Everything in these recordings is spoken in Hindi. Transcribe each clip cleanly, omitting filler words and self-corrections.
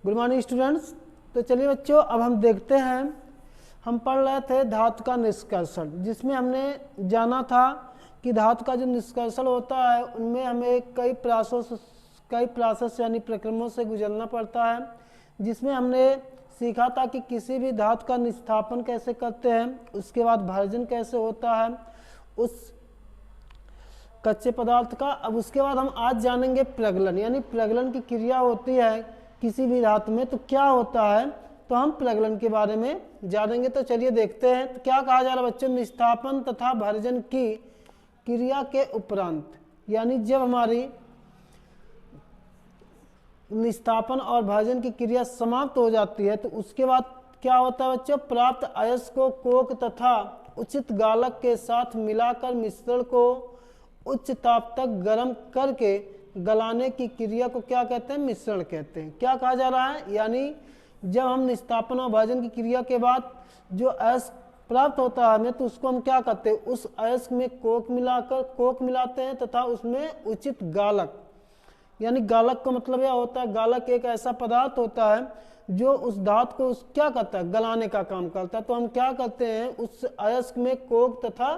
Good morning students. तो चलिए बच्चों, अब हम देखते हैं, हम पढ़ रहे थे धातु का निष्कर्षण, जिसमें हमने जाना था कि धातु का जो निष्कर्षण होता है उनमें हमें कई प्रोसेस यानी प्रक्रमों से गुजरना पड़ता है, जिसमें हमने सीखा था कि किसी भी धातु का निस्थापन कैसे करते हैं, उसके बाद भर्जन कैसे होता है उस कच्चे पदार्थ का। अब उसके बाद हम आज जानेंगे प्रगलन, यानी प्रगलन की क्रिया होती है किसी भी धातु में, तो क्या होता है, तो हम प्रगलन के बारे में जानेंगे। तो चलिए देखते हैं। तो क्या कहा जा रहा है बच्चों, निस्थापन तथा भर्जन की क्रिया के उपरांत, यानी जब हमारी निस्थापन और भर्जन की क्रिया समाप्त हो जाती है तो उसके बाद क्या होता है बच्चों, प्राप्त अयस्क को कोक तथा उचित गालक के साथ मिलाकर मिश्रण को उच्च ताप तक गर्म करके गलाने की क्रिया को क्या कहते हैं, मिश्रण कहते हैं। क्या कहा जा रहा है, यानी जब हम निस्थापन और भर्जन की क्रिया के बाद जो अयस्क प्राप्त होता है हमें, तो उसको हम क्या करते हैं, उस अयस्क में कोक मिलाते हैं तथा उसमें उचित गालक, यानी गालक का मतलब यह होता है, गालक एक ऐसा पदार्थ होता है जो उस धातु को क्या करता है, गलाने का काम करता है। तो हम क्या करते हैं, उस अयस्क में कोक तथा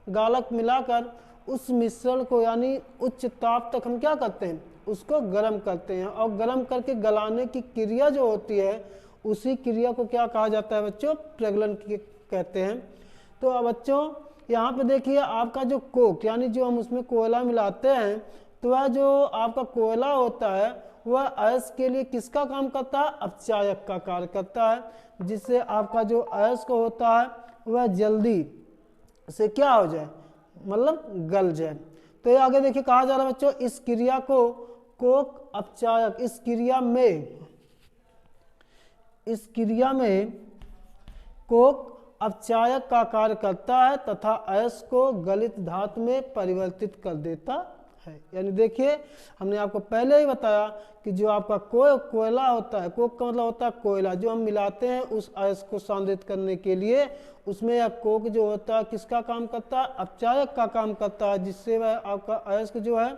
गालक मिलाकर उस मिश्रण को यानी उच्च ताप तक हम क्या करते हैं, उसको गर्म करते हैं, और गर्म करके गलाने की क्रिया जो होती है उसी क्रिया को क्या कहा जाता है बच्चों, प्रगलन कहते हैं। तो अब बच्चों यहाँ पे देखिए, आपका जो कोक यानी जो हम उसमें कोयला मिलाते हैं, तो वह जो आपका कोयला होता है वह अयस्क के लिए किसका काम करता है, अपचायक का कार्य करता है, जिससे आपका जो अयस्क होता है वह जल्दी से क्या हो जाए, मतलब गल जाए। तो ये आगे देखिए कहा जा रहा है बच्चों, इस क्रिया को कोक अपचायक, इस क्रिया में कोक अपचायक का कार्य करता है तथा अयस्क को गलित धातु में परिवर्तित कर देता है। यानी देखिए, हमने आपको पहले ही बताया कि जो आपका कोयला होता है, कोक का मतलब होता है कोयला, जो हम मिलाते हैं उस अयस्क को सांद्रित करने के लिए, उसमें यह कोक जो होता है किसका काम करता है, अपचायक का काम करता है, जिससे वह आपका अयस्क जो है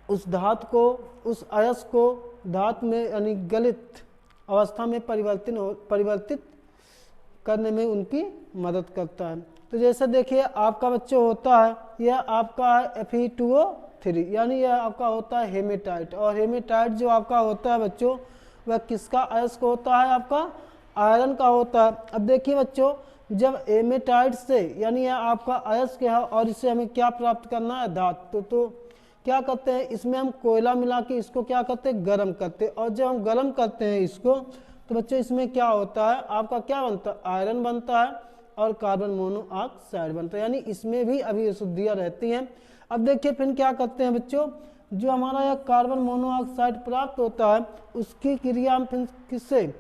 उस अयस्क को धातु में यानी गलित अवस्था में परिवर्तित करने में उनकी मदद करता है। तो जैसे देखिए आपका बच्चों होता है, यह आपका है Fe2O3, यानी यह आपका होता है हेमेटाइट, और हेमेटाइट जो आपका होता है बच्चों वह किसका अयस्क होता है, आपका आयरन का होता है। अब देखिए बच्चों, जब हेमेटाइट से यानी यह आपका अयस्क है और इससे हमें क्या प्राप्त करना है, धातु, तो क्या करते हैं, इसमें हम कोयला मिला के इसको क्या करते हैं, गर्म करते हैं, और जब हम गर्म करते हैं इसको, तो बच्चों इसमें क्या होता है, आपका क्या बनता है, आयरन बनता है और कार्बन मोनोऑक्साइड बनता है, यानी इसमें भी अभी अशुद्धियाँ रहती हैं। अब देखिए फिर क्या करते हैं बच्चों, जो हमारा यह कार्बन मोनोऑक्साइड प्राप्त होता है उसकी क्रिया हम फिर किससे,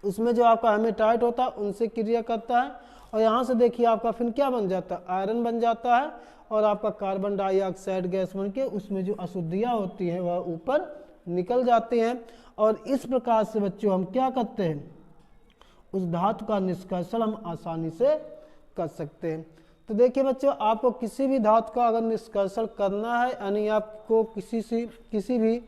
उसमें जो आपका हेमेटाइट होता है उनसे क्रिया करता है, और यहाँ से देखिए आपका फिर क्या बन जाता है, आयरन बन जाता है, और आपका कार्बन डाइऑक्साइड गैस बन के उसमें जो अशुद्धियाँ होती हैं वह ऊपर निकल जाती हैं। और इस प्रकार से बच्चों हम क्या करते हैं, उस धातु का निष्कर्षण हम आसानी से कर सकते हैं। तो देखिए बच्चों, आपको किसी भी धातु का अगर निष्कर्षण करना है, यानी आपको किसी भी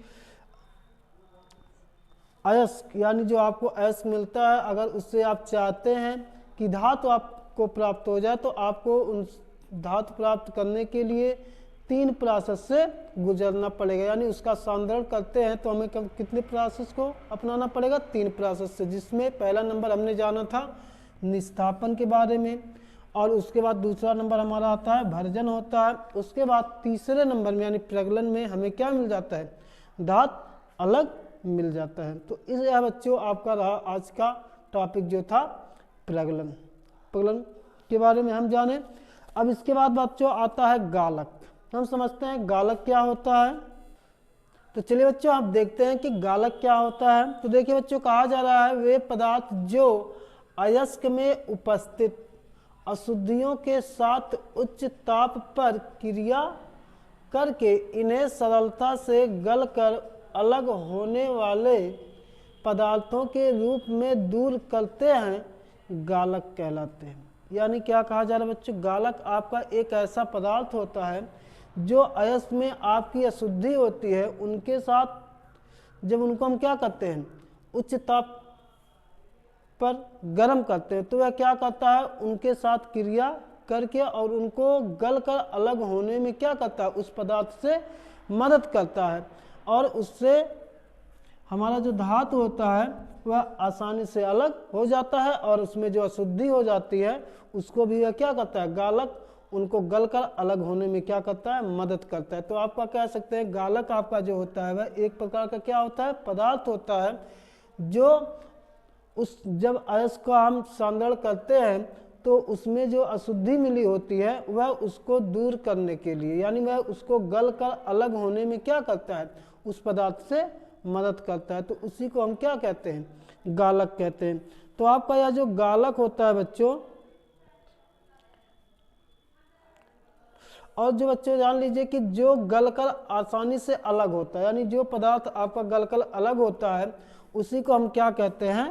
अयस्क यानी जो आपको अयस्क मिलता है, अगर उससे आप चाहते हैं कि धातु आपको प्राप्त हो जाए, तो आपको उन धातु प्राप्त करने के लिए 3 प्रोसेस से गुजरना पड़ेगा, यानी उसका सांद्रण करते हैं तो हमें कितने प्रोसेस को अपनाना पड़ेगा, 3 प्रोसेस से, जिसमें पहला नंबर हमने जाना था निस्थापन के बारे में, और उसके बाद दूसरा नंबर हमारा आता है भर्जन होता है, उसके बाद तीसरे नंबर में यानी प्रगलन में हमें क्या मिल जाता है, धातु अलग मिल जाता है। तो इस बच्चों आपका रहा आज का टॉपिक जो था प्रगलन के बारे में हम जाने। अब इसके बाद बच्चों आता है गालक। हम समझते हैं गालक क्या होता है। तो चलिए बच्चों आप देखते हैं कि गालक क्या होता है। तो देखिए बच्चों, कहा जा रहा है वे पदार्थ जो अयस्क में उपस्थित अशुद्धियों के साथ उच्च ताप पर क्रिया करके इन्हें सरलता से गलकर अलग होने वाले पदार्थों के रूप में दूर करते हैं, गालक कहलाते हैं। यानी क्या कहा जा रहा है बच्चों, गालक आपका एक ऐसा पदार्थ होता है जो अयस्क में आपकी अशुद्धि होती है उनके साथ जब उनको हम क्या करते हैं, उच्च ताप पर गर्म करते हैं, तो वह क्या करता है, उनके साथ क्रिया करके और उनको गल कर अलग होने में क्या करता है, उस पदार्थ से मदद करता है, और उससे हमारा जो धातु होता है वह आसानी से अलग हो जाता है, और उसमें जो अशुद्धि हो जाती है उसको भी वह क्या करता है, गालक उनको गलकर अलग होने में क्या करता है, मदद करता है। तो आपका कह सकते हैं गालक आपका जो होता है वह एक प्रकार का क्या होता है, पदार्थ होता है, जो उस जब अयस्क को हम सांद्रण करते हैं तो उसमें जो अशुद्धि मिली होती है वह उसको दूर करने के लिए, यानी वह उसको गलकर अलग होने में क्या करता है, उस पदार्थ से मदद करता है। तो उसी को हम क्या कहते हैं, गालक कहते हैं। तो आपका यह जो गालक होता है बच्चों, और जो बच्चों जान लीजिए कि जो गलकर आसानी से अलग होता है, यानी जो पदार्थ आपका गलकर अलग होता है उसी को हम क्या कहते हैं,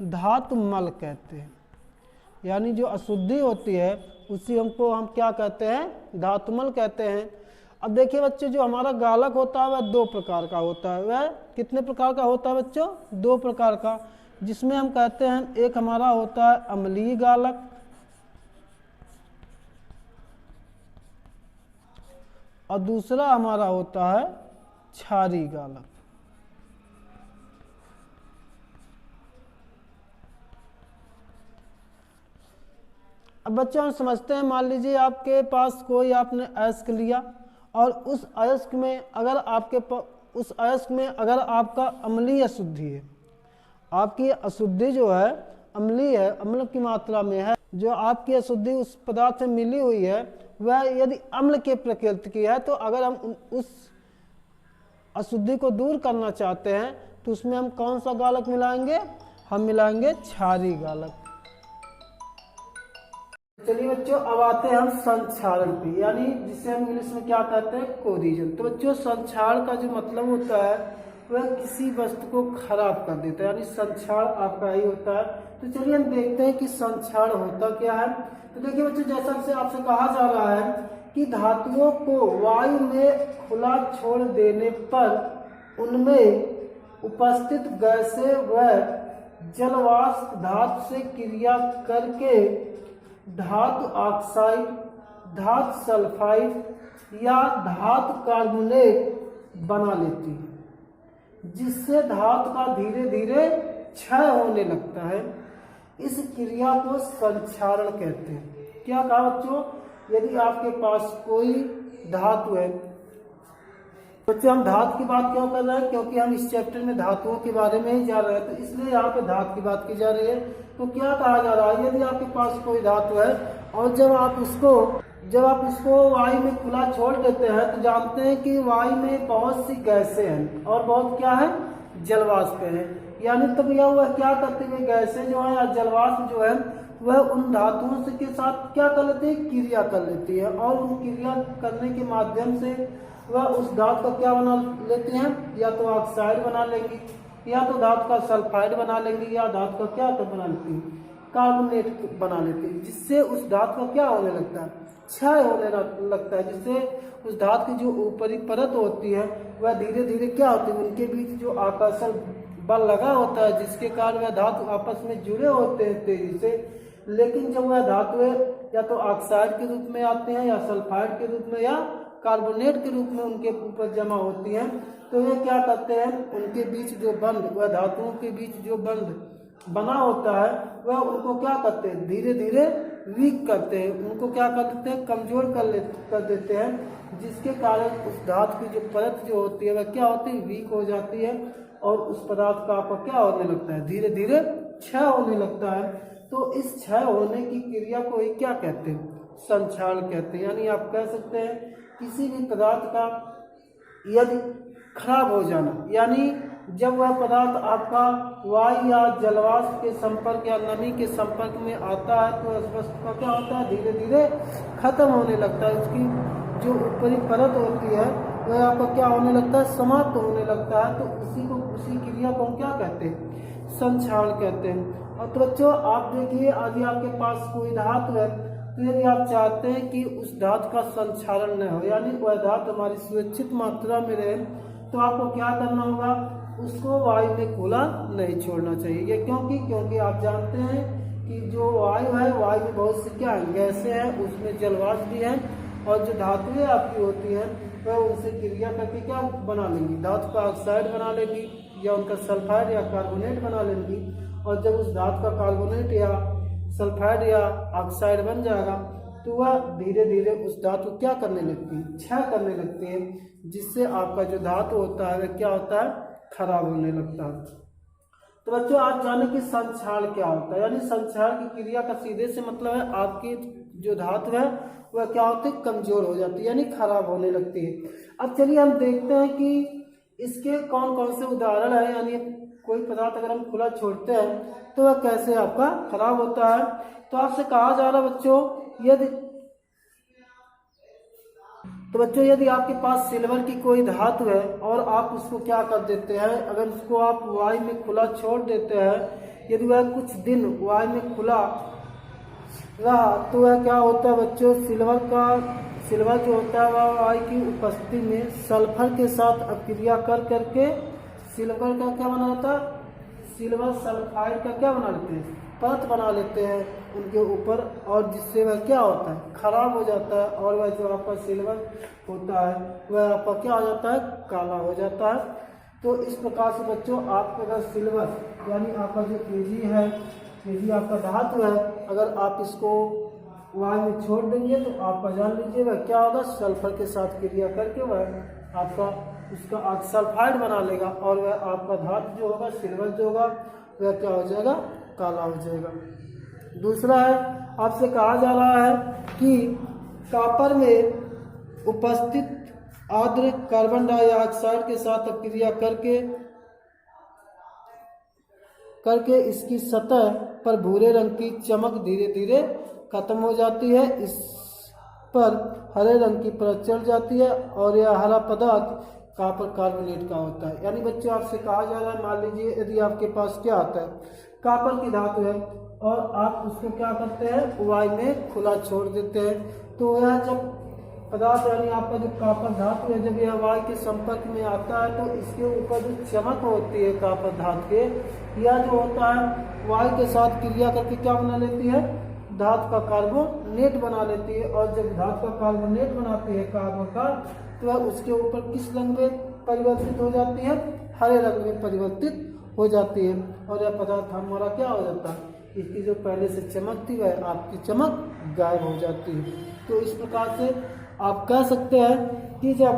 धातुमल कहते हैं। यानी जो अशुद्धि होती है उसी हमको हम क्या कहते हैं, धातुमल कहते हैं। अब देखिए बच्चों, जो हमारा गालक होता है वह दो प्रकार का होता है। वह कितने प्रकार का होता है बच्चों, दो प्रकार का, जिसमें हम कहते हैं एक हमारा होता है अम्लीय गालक और दूसरा हमारा होता है क्षारीय गालक। अब बच्चों हम समझते हैं, मान लीजिए आपके पास कोई आपने अयस्क लिया और उस अयस्क में अगर उस अयस्क में अगर आपका अम्लीय अशुद्धि है, आपकी अशुद्धि जो है अम्लीय है, अम्ल की मात्रा में है, जो आपकी अशुद्धि उस पदार्थ में मिली हुई है वह यदि अम्ल के प्रकृति की है, तो अगर हम उस अशुद्धि को दूर करना चाहते हैं तो उसमें हम कौन सा गालक मिलाएंगे, हम मिलाएंगे क्षारीय गालक। चलिए बच्चों, अब आते हैं हम संक्षारण पे, यानी जिसे हम इंग्लिश में क्या कहते हैं, कोरिजन। तो बच्चों संक्षारण का जो मतलब होता है वह किसी वस्तु को खराब कर देता है, यानी संक्षारण आपका ही होता है। तो चलिए हम देखते हैं कि संक्षारण होता क्या है। तो देखिए बच्चों, जैसा से आपसे कहा जा रहा है कि धातुओं को वायु में खुला छोड़ देने पर उनमें उपस्थित गैसें व जलवाष्प धातु से क्रिया करके धातु ऑक्साइड, धातु सल्फाइड या धातु कार्बोनेट बना लेती है, जिससे धातु का धीरे धीरे क्षय होने लगता है। इस क्रिया को संक्षारण कहते हैं। क्या कहा बच्चों, यदि आपके पास कोई धातु है, बच्चों हम धातु की बात क्यों कर रहे हैं, क्योंकि हम इस चैप्टर में धातुओं के बारे में ही जा रहे हैं, तो इसलिए यहाँ पे धातु की बात की जा रही है। तो क्या कहा जा रहा है, यदि आपके पास कोई धातु है और जब आप इसको वायु में खुला छोड़ देते हैं तो जानते हैं कि वायु में बहुत सी गैसें हैं और बहुत क्या है, जलवाष्प है। यानी तब यह हुआ क्या करते हुए गैसें जो है या जलवाष्प जो है वह उन धातुओं से के साथ क्या कर लेती है, क्रिया कर लेती है, और उन क्रिया करने के माध्यम से वह उस धातु का क्या बना लेते हैं, या तो ऑक्साइड बना लेंगी, या तो धातु का सल्फाइड बना लेंगी, या धातु का क्या बना लेती है, कार्बोनेट बना लेती है, जिससे उस धातु का क्या होने लगता है, क्षय होने लगता है, जिससे उस धातु की जो ऊपरी परत होती है वह धीरे धीरे क्या होती है, उनके बीच जो आकर्षण बल लगा होता है जिसके कारण वह धातु आपस में जुड़े होते हैं तेजी से। लेकिन जब वह धातु या तो ऑक्साइड के रूप में आते हैं या सल्फाइड के रूप में या कार्बोनेट के रूप में उनके ऊपर जमा होती हैं, तो वे क्या करते हैं, उनके बीच जो बंध, वह धातुओं के बीच जो बंध बना होता है वह उनको क्या करते हैं, धीरे धीरे वीक करते हैं, उनको क्या कर देते हैं, कमजोर कर देते हैं, जिसके कारण उस धातु की जो परत जो होती है वह क्या होती है, वीक हो जाती है और उस पदार्थ का आपका क्या होने लगता है, धीरे धीरे क्षय होने लगता है। तो इस क्षय होने की क्रिया को ही क्या कहते हैं, संक्षारण कहते हैं। यानी आप कह सकते हैं किसी भी पदार्थ का यदि खराब हो जाना, यानी जब वह पदार्थ आपका वायु या जलवाष्प के संपर्क या नमी के संपर्क में आता है तो उस वस्तु का क्या होता है, धीरे धीरे खत्म होने लगता है, उसकी जो ऊपरी परत होती है वह आपका क्या होने लगता है, समाप्त होने लगता है। तो उसी क्रिया को हम क्या कहते हैं, संक्षारण कहते हैं। और तो बच्चों आप देखिए, यदि आपके पास कोई धातु है तो यदि आप चाहते हैं कि उस धातु का संक्षारण न हो, यानी वह धातु हमारी सुरक्षित मात्रा में रहे, तो आपको क्या करना होगा, उसको वायु में खुला नहीं छोड़ना चाहिए। ये क्योंकि आप जानते हैं कि जो वायु है, वायु में बहुत सी क्या गैसें हैं, उसमें जलवाष्प भी है, और जो धातुएं आपकी होती हैं वह उनसे क्रिया करके क्या बना लेंगी, धातु का ऑक्साइड बना लेंगी या उनका सल्फाइड या कार्बोनेट बना लेंगी। और जब उस धातु का कार्बोनेट या सल्फाइड या ऑक्साइड बन जाएगा तो वह धीरे धीरे उस धातु को क्या करने लगती है, क्षय करने लगती है, जिससे आपका जो धातु होता है वह क्या होता है, खराब होने लगता है। तो बच्चों आज जाने कि संक्षारण क्या होता है, यानी संक्षारण की क्रिया का सीधे से मतलब है आपकी जो धातु है वह क्या होती है, कमजोर हो जाती है, यानी खराब होने लगती है। अब चलिए हम देखते हैं कि इसके कौन कौन से उदाहरण है, यानी कोई पदार्थ अगर हम खुला छोड़ते हैं तो वह कैसे आपका खराब होता है। तो आपसे कहा जा रहा बच्चों, यदि आपके पास सिल्वर की कोई धातु है और आप उसको क्या कर देते हैं, अगर उसको आप वायु में खुला छोड़ देते हैं, यदि वह कुछ दिन वायु में खुला रहा तो वह क्या होता है बच्चों, सिल्वर जो होता है वह वायु की उपस्थिति में सल्फर के साथ अक्रिया कर करके सिल्वर का क्या बना लेता है, सिल्वर सल्फाइड का क्या बना लेते हैं, परत बना लेते हैं उनके ऊपर, और जिससे वह क्या होता है, खराब हो जाता है, और वह जो आपका सिल्वर होता है वह आपका क्या हो जाता है, काला हो जाता है। तो इस प्रकार से बच्चों आप अगर सिल्वर यानी आपका जो Ag आपका धातु है, अगर आप इसको वायु में छोड़ देंगे तो आपका जान लीजिए वह क्या होगा, सल्फर के साथ क्रिया करके वह आपका उसका सल्फाइड बना लेगा, और वह आपका धातु जो होगा, सिल्वर जो होगा वह क्या हो जाएगा, काला हो जाएगा। दूसरा है, आपसे कहा जा रहा है कि कॉपर में उपस्थित आर्द्र कार्बन डाइऑक्साइड के साथ क्रिया करके इसकी सतह पर भूरे रंग की चमक धीरे धीरे खत्म हो जाती है, इस पर हरे रंग की परत चढ़ जाती है, और यह हरा पदार्थ कॉपर कार्बोनेट का होता है। यानी बच्चों आपसे कहा जा रहा है, मान लीजिए यदि आपके पास क्या आता है, कॉपर की धातु है और आप उसको क्या करते हैं, वायु में खुला छोड़ देते हैं, तो यह जब पदार्थ यानी आपका जो कॉपर धातु है जब यह वायु के संपर्क में आता है तो इसके ऊपर जो चमक होती है कॉपर धातु के, यह जो होता है वायु के साथ क्रिया करके क्या बना लेती है, धातु का कार्बोनेट बना लेती है, और जब धातु का कार्बोनेट बनाती है कार्बन का, तो वह उसके ऊपर किस रंग में परिवर्तित हो जाती है, हरे रंग में परिवर्तित हो जाती है, और यह पदार्थ हमारा क्या हो जाता है, इसकी जो पहले से चमक थी वह आपकी चमक गायब हो जाती है। तो इस प्रकार से आप कह सकते हैं कि जब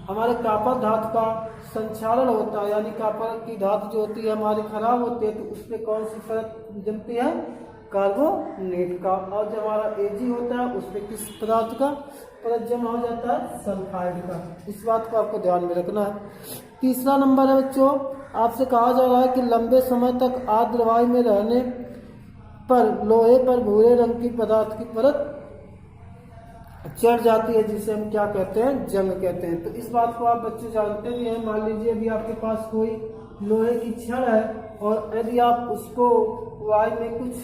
हमारे कॉपर धातु का संक्षारण होता है, यानी कॉपर की धातु जो होती है हमारी खराब होती है, तो उसमें कौन सी परत जमती है, कार्बोनेट का, और जब हमारा Ag होता है उसमें किस पदार्थ का परत जमा हो जाता है, सल्फाइड का। इस बात को आपको ध्यान में रखना है। तीसरा नंबर है बच्चों, आपसे कहा जा रहा है कि लंबे समय तक आर्द्र वायु में रहने पर लोहे पर भूरे रंग की पदार्थ की परत चढ़ जाती है, जिसे हम क्या कहते हैं, जंग कहते हैं। तो इस बात को आप बच्चे जानते भी हैं। मान लीजिए अभी आपके पास कोई लोहे की छड़ है और यदि आप उसको वायु में कुछ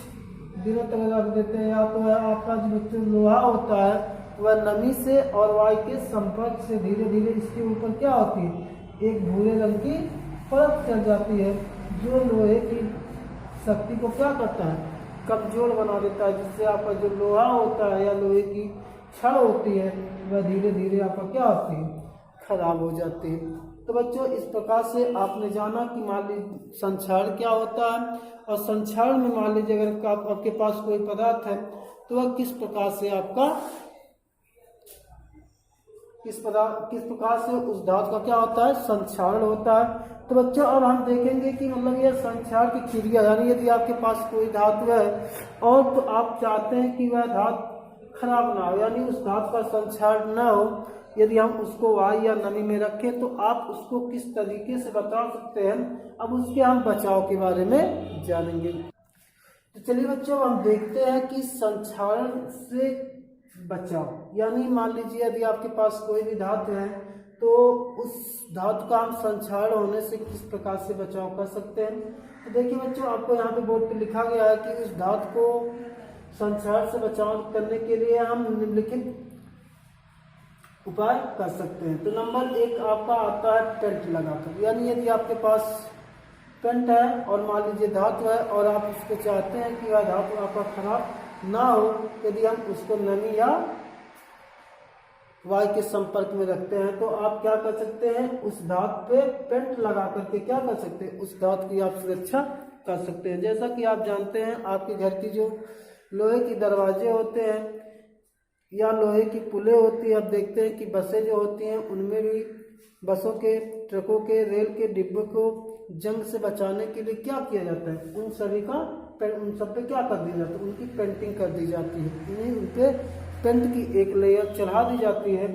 दिनों तक रख देते हैं, या तो आपका जो बच्चों लोहा होता है वह नमी से और वायु के संपर्क से धीरे धीरे इसके ऊपर क्या होती है, एक भूरे रंग की परत चढ़ जाती है, जो लोहे की शक्ति को क्या करता है, कमजोर बना देता है, जिससे आपका जो लोहा होता है या लोहे की छड़ होती है वह धीरे धीरे आपका क्या होती है, खराब हो जाती है। तो बच्चों इस प्रकार से आपने जाना कि मान लीजिए संक्षारण क्या होता है, और संक्षारण में मान लीजिए अगर आपके पास कोई पदार्थ है तो वह किस प्रकार से आपका किस प्रकार से उस धातु का क्या होता है, संक्षारण होता है। तो बच्चों अब हम देखेंगे कि मतलब यह संक्षारण की क्रिया, यानी यदि आपके पास कोई धातु है और तो आप चाहते हैं कि वह धातु खराब ना हो, यानी उस धातु का संक्षारण ना हो, यदि हम उसको वायु या नमी में रखें तो आप उसको किस तरीके से बचा सकते हैं, अब उसके हम बचाव के बारे में जानेंगे। तो चलिए बच्चों हम देखते हैं कि संक्षारण से बचाव, यानी मान लीजिए यदि आपके पास कोई भी धातु है तो उस धातु का हम संक्षारण होने से किस प्रकार से बचाव कर सकते हैं। तो देखिए बच्चों आपको यहाँ पे बोर्ड पे लिखा गया है कि उस धातु को संक्षारण से बचाव करने के लिए हम निम्नलिखित उपाय कर सकते हैं। तो नंबर 1 आपका आता है पेंट लगाकर, यानी यदि आपके पास पेंट है और मान लीजिए धातु है और आप उसको चाहते हैं कि वह धातु आपका खराब ना हो, यदि हम उसको नमी या वायु के संपर्क में रखते हैं तो आप क्या कर सकते हैं, उस धातु पे पेंट लगा करके क्या कर सकते हैं, उस धातु की आप सुरक्षा कर सकते हैं। जैसा कि आप जानते हैं आपके घर की जो लोहे की दरवाजे होते हैं या लोहे की पुलें होती है, आप देखते हैं कि बसें जो होती हैं उनमें भी बसों के, ट्रकों के, रेल के डिब्बों को जंग से बचाने के लिए क्या किया जाता है, उन सभी का उन सब पे क्या कर दिया जाता है, उनकी पेंटिंग कर दी जाती है, उन्हें उन पे पेंट की एक लेयर चढ़ा दी जाती है,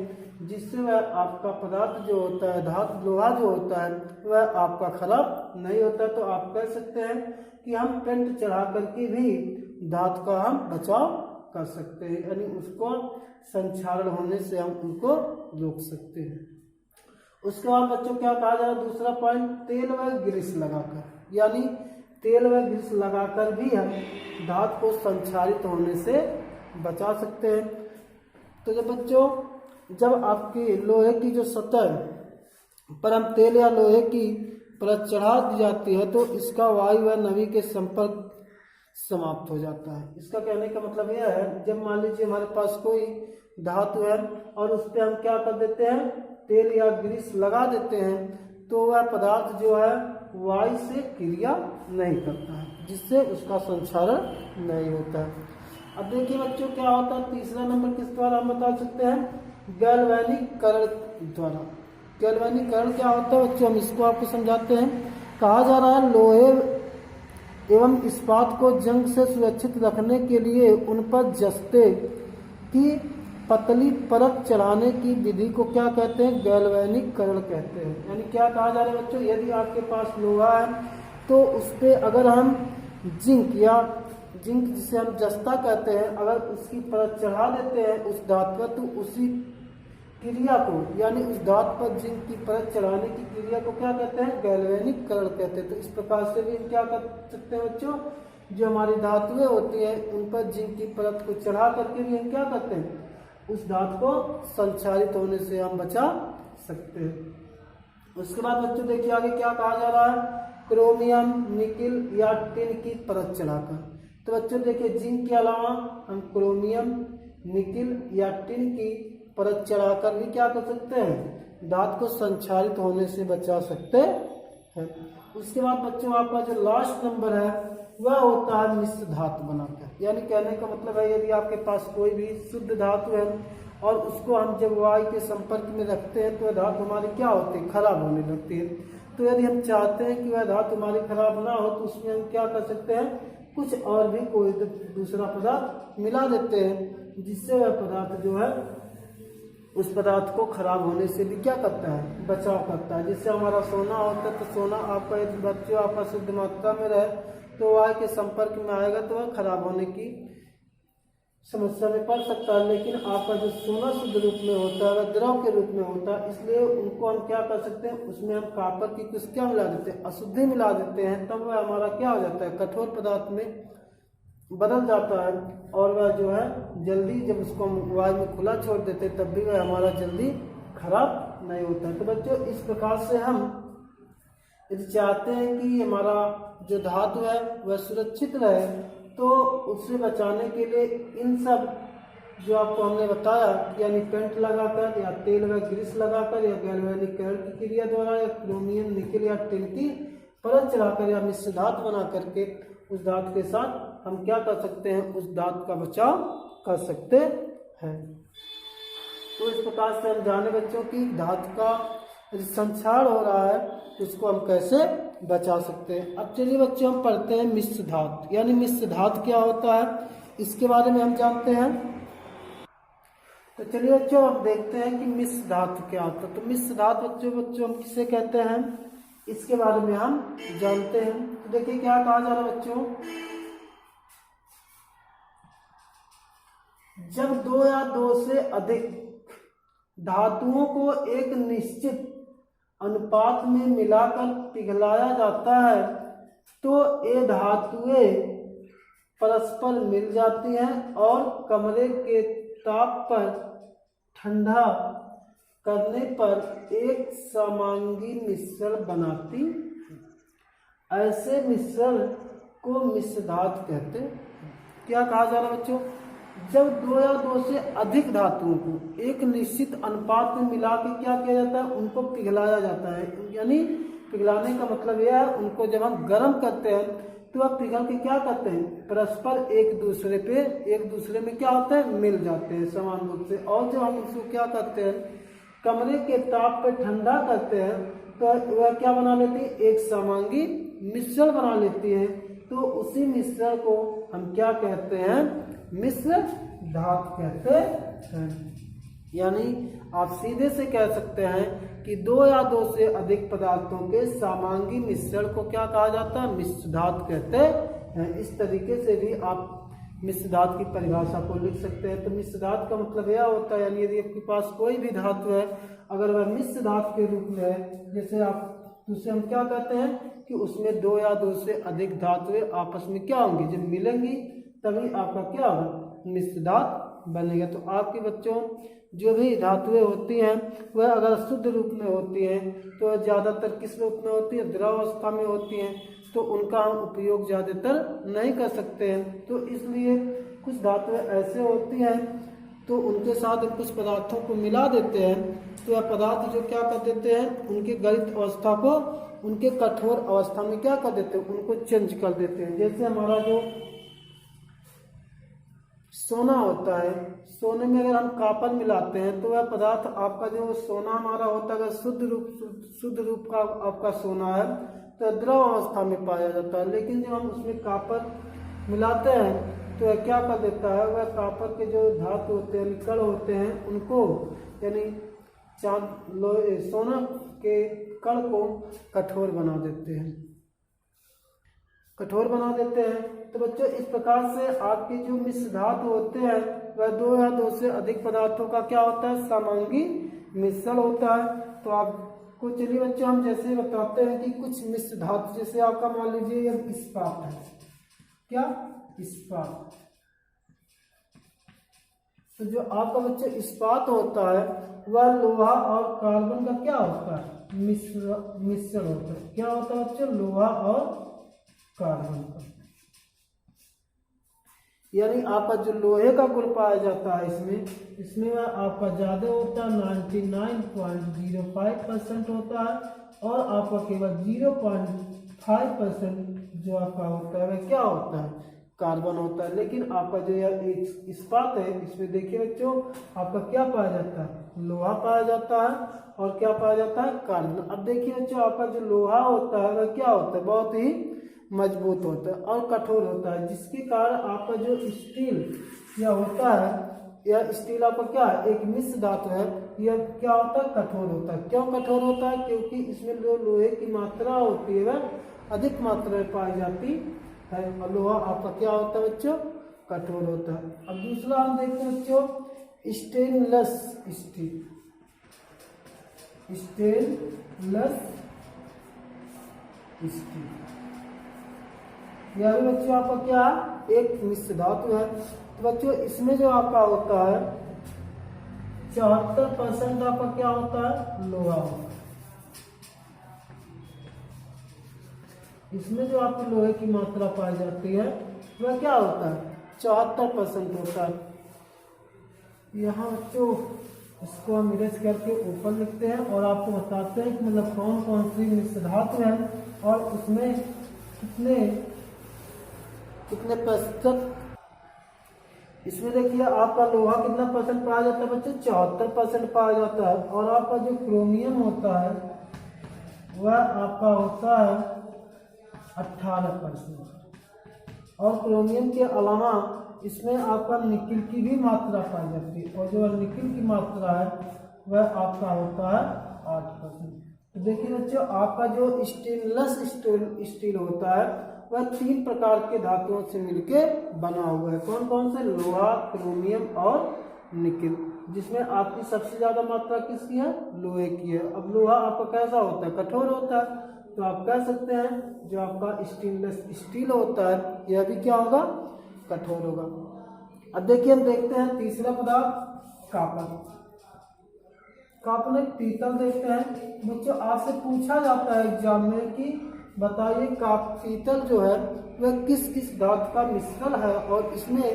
जिससे वह आपका पदार्थ जो होता है, धातु लोहा जो होता है वह आपका खराब नहीं होता। तो आप कह सकते हैं कि हम पेंट चढ़ा करके भी धातु का हम बचाव कर सकते हैं, यानी उसको संक्षारण होने से हम उनको रोक सकते हैं। उसके बाद बच्चों क्या कहा जा रहा है, दूसरा पॉइंट, तेल व ग्रीस लगाकर, यानी तेल व ग्रीस लगाकर भी हम धातु को संक्षारित होने से बचा सकते हैं। तो जब बच्चों जब आपकी लोहे की जो सतह पर हम तेल या लोहे की परत चढ़ा दी जाती है तो इसका वायु व नमी के संपर्क समाप्त हो जाता है। इसका कहने का मतलब यह है, जब मान लीजिए हमारे पास कोई धातु है और उस पर हम क्या कर देते हैं, तेल या ग्रीस लगा देते हैं, तो वह पदार्थ जो है वायु से क्रिया नहीं करता है, जिससे उसका संक्षारण नहीं होता है। अब देखिए बच्चों क्या होता है, तीसरा नंबर किस द्वारा हम बता सकते हैं, गैल्वेनिकरण द्वारा। गैल्वेनिकरण क्या होता है बच्चों, हम इसको आपको समझाते हैं। कहा जा रहा है लोहे एवं इस्पात को जंग से सुरक्षित रखने के लिए उन पर जस्ते की पतली परत चढ़ाने की विधि को क्या कहते हैं, गैल्वेनिकरण कहते हैं। यानी क्या कहा जा रहा है बच्चों, यदि आपके पास लोहा है तो उस पर अगर हम जिंक जिसे हम जस्ता कहते हैं, अगर उसकी परत चढ़ा देते हैं उस धातु पर, तो उसी क्रिया को, यानी उस धातु पर जिंक की परत चढ़ाने की क्रिया को क्या कहते हैं, गैल्वेनिकरण कहते हैं। तो इस प्रकार से भी हम क्या कर सकते हैं बच्चों, जो हमारी धातुएं होती हैं उन पर जिंक की परत को चढ़ा करके भी हम क्या करते हैं, उस धातु को संक्षारित होने से हम बचा सकते हैं। उसके बाद बच्चों देखिए आगे क्या कहा जा रहा है, क्रोमियम, निकिल या टिन की परत चढ़ाकर। तो बच्चों देखिए जिंक के अलावा हम क्रोमियम, निकिल या टिन की परत चढ़ाकर भी क्या कर सकते हैं, धातु को संक्षारित होने से बचा सकते हैं। उसके बाद बच्चों आपका जो लास्ट नंबर है वह होता है मिश्र धातु बनाकर। यानी कहने का मतलब है, यदि आपके पास कोई भी शुद्ध धातु है और उसको हम जब वायु के संपर्क में रखते हैं तो वह धातु हमारी क्या होती है, खराब होने लगती है। तो यदि हम चाहते हैं कि वह धातु हमारी खराब ना हो तो उसमें हम क्या कर सकते हैं, कुछ और भी कोई दूसरा पदार्थ मिला देते हैं, जिससे वह पदार्थ जो है उस पदार्थ को खराब होने से भी क्या करता है, बचाव करता है। जिससे हमारा सोना होता है तो सोना आपका यदि बच्चों आपका शुद्ध मात्रा में रहे तो वायु के संपर्क में आएगा तो वह खराब होने की समस्या में पड़ सकता है। लेकिन आपका जो सोना शुद्ध रूप में होता है वह द्रव के रूप में होता है, इसलिए उनको हम क्या कर सकते हैं, उसमें हम कॉपर की कुछ क्या मिला देते हैं, अशुद्धि मिला देते हैं, तब वह हमारा क्या हो जाता है, कठोर पदार्थ में बदल जाता है और वह जो है जल्दी, जब उसको हम वायु में खुला छोड़ देते हैं तब भी वह हमारा जल्दी खराब नहीं होता है। तो बच्चों इस प्रकार से हम यदि चाहते हैं कि हमारा जो धातु है वह सुरक्षित रहे तो उससे बचाने के लिए इन सब जो आपको हमने बताया, यानी पेंट लगाकर या तेल व ग्रीस लगाकर या गैल्वेनिकरण की क्रिया द्वारा या क्रोमियम, निकिल या टिन की परत चढ़ाकर या मिश्र धातु बना करके उस धातु के साथ हम क्या कर सकते हैं, उस धातु का बचाव कर सकते हैं। तो इस प्रकार से हम जाने बच्चों की धातु का संक्षारण हो रहा है तो उसको हम कैसे बचा सकते हैं। अब चलिए बच्चों हम पढ़ते हैं मिश्र धातु, यानी मिश्र धातु क्या होता है इसके बारे में हम जानते हैं। तो चलिए बच्चों अब देखते हैं कि मिश्र धातु क्या होता है। तो मिश्र धातु बच्चों हम किसे कहते हैं इसके बारे में हम जानते हैं। तो देखिए क्या कहा जा रहा है बच्चों, जब दो या दो से अधिक धातुओं को एक निश्चित अनुपात में मिलाकर पिघलाया जाता है तो ये धातुएं परस्पर मिल जाती हैं और कमरे के ताप पर ठंडा करने पर एक समांगी मिश्रण बनाती, ऐसे मिश्रण को मिश्र धातु कहते हैं। क्या कहा जा रहा है बच्चों, जब दो या दो से अधिक धातुओं को एक निश्चित अनुपात में मिला के क्या किया जाता है, उनको पिघलाया जाता है। यानी पिघलाने का मतलब यह है, उनको जब हम गर्म करते हैं तो वह पिघल के क्या करते हैं, परस्पर एक दूसरे में क्या होता है, मिल जाते हैं समान रूप से। और जब हम उसको क्या करते हैं, कमरे के ताप पे ठंडा करते हैं तो वह क्या बना लेती है, एक समांगी मिश्रण बना लेती है। तो उसी मिश्रण को हम क्या कहते हैं, मिश्र धातु कहते हैं। यानी आप सीधे से कह सकते हैं कि दो या दो से अधिक पदार्थों के समांगी मिश्रण को क्या कहा जाता है, मिश्र धातु कहते हैं। इस तरीके से भी आप मिश्र धातु की परिभाषा को लिख सकते हैं। तो मिश्र धातु का मतलब यह होता है, यानी यदि आपके पास कोई भी धातु है, अगर वह मिश्र धातु के रूप में है, जैसे आप उसे हम क्या कहते हैं कि उसमें दो या दो से अधिक धातुएं आपस में क्या होंगी, जब मिलेंगी तभी आपका क्या होगा, मिश्र धातु बनेगा। तो आपके बच्चों जो भी धातुएं होती हैं वह अगर शुद्ध रूप में होती हैं तो ज़्यादातर किस रूप में होती है, द्रव अवस्था में होती हैं, तो उनका हम उपयोग ज़्यादातर नहीं कर सकते हैं। तो इसलिए कुछ धातुएं ऐसे होती हैं तो उनके साथ हम कुछ पदार्थों को मिला देते हैं, तो यह पदार्थ जो क्या कर देते हैं, उनके गलित अवस्था को उनके कठोर अवस्था में क्या कर देते हैं, उनको चेंज कर देते हैं। जैसे हमारा जो सोना होता है, सोने में अगर हम कॉपर मिलाते हैं तो वह पदार्थ आपका जो सोना हमारा होता है, अगर शुद्ध रूप का आपका सोना है तो द्रव अवस्था में पाया जाता है। लेकिन जब हम उसमें कॉपर मिलाते हैं तो वह क्या कर देता है, वह कॉपर के जो धातु होते हैं, कण होते हैं, उनको यानी सोना के कण को कठोर बना देते हैं, तो बच्चों इस प्रकार से आपके जो मिश्र धातु होते हैं वह दो या दो से अधिक पदार्थों का क्या होता है, समांगी मिश्रण होता है। तो आपको चलिए बच्चों हम जैसे बताते हैं कि कुछ मिश्र धातु, जैसे आपका मान लीजिए यह इस्पात है, क्या इस्पात, तो जो आपका बच्चे इस्पात होता है वह लोहा और कार्बन का क्या होता है, मिश्रण होता है। क्या होता है बच्चों, लोहा और कार्बन का, यानी आपका जो लोहे का गुण पाया जाता है इसमें वह आपका ज़्यादा होता है, 99.05% होता है, और आपका केवल 0.5% जो आपका होता है वह क्या होता है, कार्बन होता है। लेकिन आपका जो यह इस्पात है इसमें देखिए बच्चों आपका क्या पाया जाता है, लोहा पाया जाता है, और क्या पाया जाता है, कार्बन। अब देखिए बच्चों आपका जो लोहा होता है वह क्या होता है, बहुत ही मजबूत होता है और कठोर होता है, जिसके कारण आपका जो स्टील यह होता है, यह स्टील आपका क्या है, एक मिश्र धातु है, यह क्या होता है, कठोर होता है। क्यों कठोर होता है, क्योंकि इसमें जो लोहे की मात्रा होती है वह अधिक मात्रा में पाई जाती है, और लोहा आपका क्या होता है बच्चों, कठोर होता है। अब दूसरा हम देखते हैं बच्चों स्टेनलेस स्टील, स्टेनलेस स्टील, यह भी बच्चों आपका क्या है, एक मिश्र धातु है। तो बच्चों इसमें जो आपका होता है 74% आपका क्या होता है, लोहा होता है। इसमें जो आपकी लोहे की मात्रा पाई जाती है वह क्या होता है, 74% होता है। यहाँ बच्चों इसको हम इरेज करके ऊपर लिखते हैं और आपको बताते हैं कि मतलब कौन कौन सी मिश्र धातु है और उसमें कितने प्रतिशत। इसमें देखिए आपका लोहा कितना परसेंट पाया जाता है बच्चे, 74% पाया जाता है, और आपका जो क्रोमियम होता है वह आपका होता है 18%, और क्रोमियम के अलावा इसमें आपका निकिल की भी मात्रा पाई जाती है, और जो निकिल की मात्रा है वह आपका होता है 8%। तो देखिए बच्चों आपका जो स्टेनलेस स्टील होता है वह 3 प्रकार के धातुओं से मिलके बना हुआ है। कौन कौन से, लोहा, क्रोमियम और निकिल, जिसमें आपकी सबसे ज्यादा मात्रा किसकी है, लोहे की है। अब लोहा आपका कैसा होता है, कठोर होता है, तो आप कह सकते हैं जो आपका स्टेनलेस स्टील होता है यह भी क्या होगा, कठोर होगा। अब देखिए हम देखते हैं तीसरा पदार्थ कॉपर। कार्बनिक पीतल देखते हैं। बच्चों आपसे पूछा जाता है एग्जाम में कि बताइए पीतल जो है वह किस किस धातु का मिश्रण है और इसमें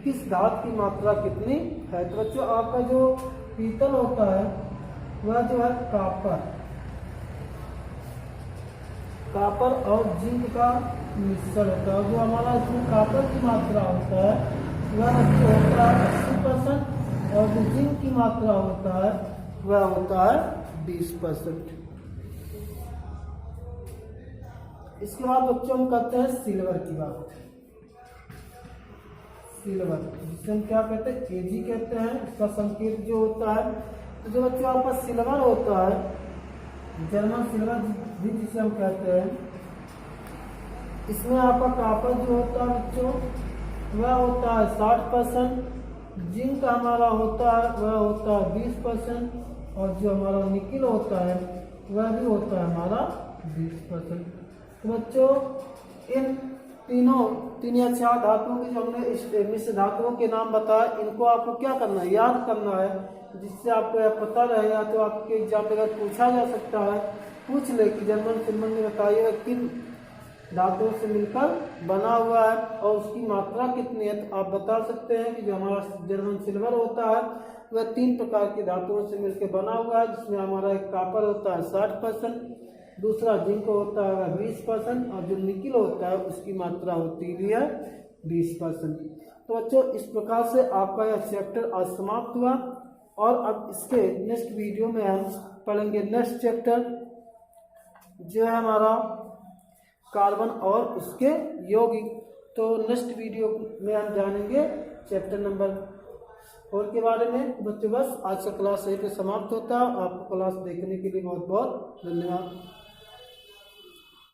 किस धातु की मात्रा कितनी है। तो बच्चों आपका जो पीतल होता है वह जो है कॉपर और जिंक का मिश्रण होता है। जो हमारा इसमें कॉपर की मात्रा होता है वह होता है 80% और जो जिंक की मात्रा होता है वह होता है 20%। इसके बाद बच्चों हम करते हैं सिल्वर की बात। सिल्वर जिसे हम क्या कहते हैं Ag कहते हैं, इसका संकेत जो होता है। तो जो बच्चों आपका सिल्वर होता है, जर्मन सिल्वर भी जिसे हम कहते हैं, इसमें आपका कॉपर जो होता है बच्चों वह होता है 60%, जिंक हमारा होता है वह होता है 20% और जो हमारा निकिल होता है वह भी होता है हमारा 20%। तो बच्चों इन तीन या चार धातुओं की जो हमने इस मिश्र धातुओं के नाम बताया, इनको आपको क्या करना है, याद करना है, जिससे आपको यह पता रहेगा। तो आपके एग्जाम में अगर पूछा जा सकता है, पूछ ले कि जर्मन सिल्वर में बताइए किन धातुओं से मिलकर बना हुआ है और उसकी मात्रा कितनी है। तो आप बता सकते हैं कि जो हमारा जर्मन सिल्वर होता है वह 3 प्रकार की धातुओं से मिलकर बना हुआ है, जिसमें हमारा एक कॉपर होता है 60%, दूसरा जिंक होता है 20% और जो निकिल होता है उसकी मात्रा होती है 20%। तो बच्चों इस प्रकार से आपका यह चैप्टर आज समाप्त हुआ और अब इसके नेक्स्ट वीडियो में हम पढ़ेंगे नेक्स्ट चैप्टर जो है हमारा कार्बन और उसके यौगिक। तो नेक्स्ट वीडियो में हम जानेंगे चैप्टर नंबर 4 के बारे में। बच्चों बस आज का क्लास यहीं पे समाप्त होता है। आपको क्लास देखने के लिए बहुत बहुत धन्यवाद।